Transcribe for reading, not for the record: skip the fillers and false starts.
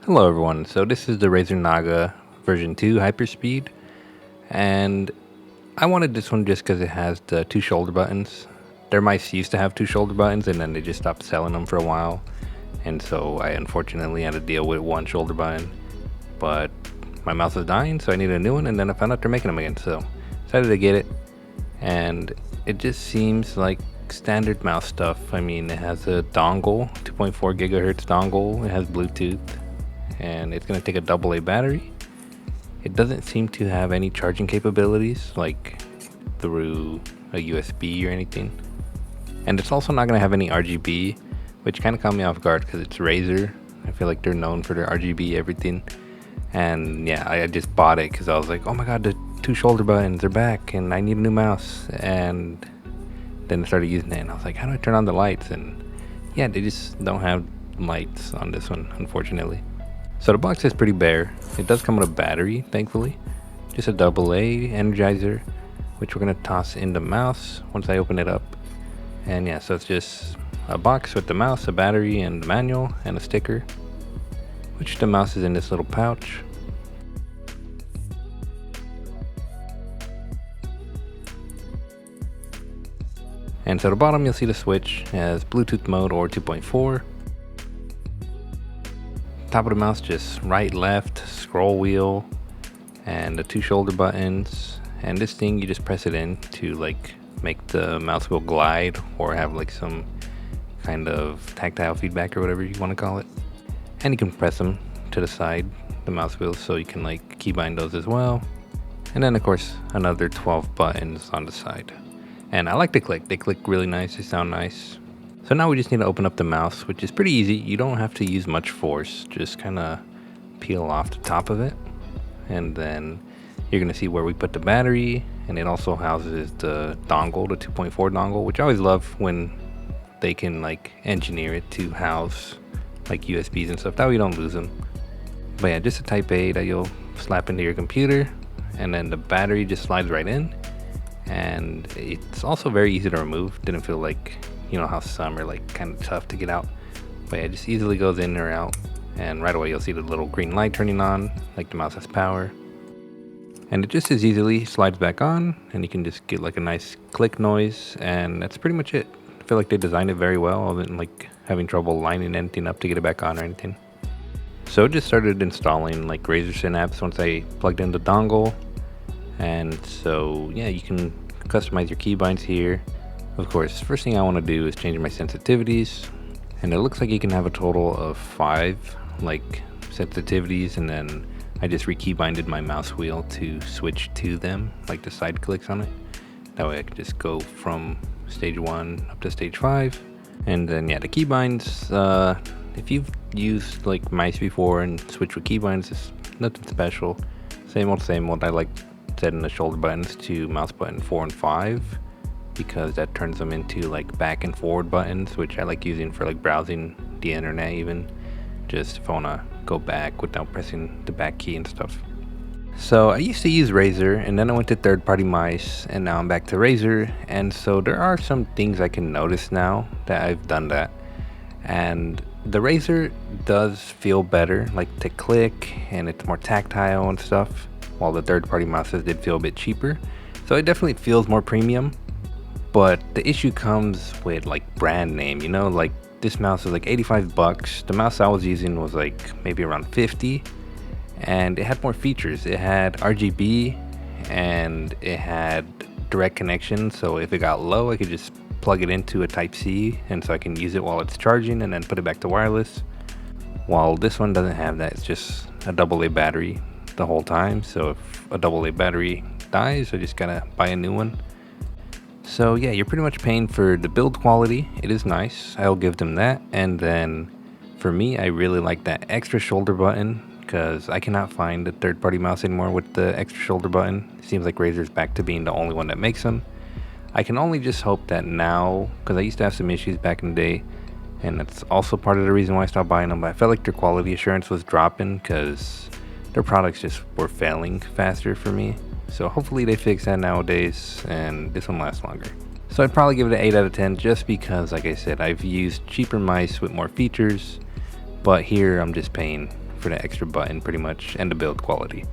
Hello everyone, so this is the Razer Naga version 2 Hyperspeed, and I wanted this one just because it has the two shoulder buttons. Their mice used to have two shoulder buttons and then they just stopped selling them for a while, and so I unfortunately had to deal with one shoulder button, but my mouse was dying so I needed a new one, and then I found out they're making them again, so decided to get it, and it just seems like standard mouse stuff. I mean, it has a dongle, 2.4 gigahertz dongle, it has Bluetooth, and it's going to take a AA battery. It doesn't seem to have any charging capabilities like through a USB or anything, and it's also not going to have any RGB, which kind of caught me off guard because it's Razer. I feel like they're known for their RGB everything, and yeah, I just bought it because I was like, oh my god, the two shoulder buttons are back and I need a new mouse. And then I started using it and I was like, how do I turn on the lights? And yeah, they just don't have lights on this one, unfortunately. So the box is pretty bare. It does come with a battery, thankfully. Just a AA energizer, which we're gonna toss in the mouse once I open it up. And yeah, so it's just a box with the mouse, a battery, and the manual, and a sticker, which the mouse is in this little pouch. And so at the bottom you'll see the switch as Bluetooth mode or 2.4. Top of the mouse, just right, left, scroll wheel, and the two shoulder buttons. And this thing, you just press it in to like make the mouse wheel glide or have like some kind of tactile feedback or whatever you want to call it. And you can press them to the side, the mouse wheels, so you can like keybind those as well. And then of course another 12 buttons on the side. And I like the click, they click really nice, they sound nice. So now we just need to open up the mouse, which is pretty easy. You don't have to use much force, just kind of peel off the top of it. And then you're gonna see where we put the battery, and it also houses the dongle, the 2.4 dongle, which I always love when they can like engineer it to house like USBs and stuff, that way you don't lose them. But yeah, just a type A that you'll slap into your computer, and then the battery just slides right in. And it's also very easy to remove. Didn't feel like, you know how some are like kind of tough to get out, but yeah, it just easily goes in or out, and right away you'll see the little green light turning on, like the mouse has power. And it just as easily slides back on, and you can just get like a nice click noise, and that's pretty much it. I feel like they designed it very well. I didn't like having trouble lining anything up to get it back on or anything. So it just started installing like Razer apps once I plugged in the dongle. And so yeah, you can customize your keybinds here. Of course, first thing I want to do is change my sensitivities, and it looks like you can have a total of 5 like sensitivities, and then I just re-keybinded my mouse wheel to switch to them, like the side clicks on it. That way I can just go from stage 1 up to stage 5. And then yeah, the keybinds, if you've used like mice before and switched with keybinds, it's nothing special. Same old. I like setting the shoulder buttons to mouse button 4 and 5. Because that turns them into like back and forward buttons, which I like using for like browsing the internet, even just if I want to go back without pressing the back key and stuff. So I used to use Razer, and then I went to third-party mice, and now I'm back to Razer. And so there are some things I can notice now that I've done that, and the Razer does feel better, like to click, and it's more tactile and stuff, while the third-party mouses did feel a bit cheaper. So it definitely feels more premium. But the issue comes with like brand name, you know, like this mouse is like 85 bucks. The mouse I was using was like maybe around 50, and it had more features. It had RGB, and it had direct connection. So if it got low, I could just plug it into a type C, and so I can use it while it's charging and then put it back to wireless. While this one doesn't have that, it's just a AA battery the whole time. So if a AA battery dies, I just gotta buy a new one. So yeah, you're pretty much paying for the build quality. It is nice, I'll give them that. And then for me, I really like that extra shoulder button, because I cannot find a third-party mouse anymore with the extra shoulder button. It seems like Razer's back to being the only one that makes them. I can only just hope that now, because I used to have some issues back in the day, and that's also part of the reason why I stopped buying them, but I felt like their quality assurance was dropping because their products just were failing faster for me. So hopefully they fix that nowadays, and this one lasts longer. So I'd probably give it an 8 out of 10 just because, like I said, I've used cheaper mice with more features, but here I'm just paying for the extra button pretty much, and the build quality.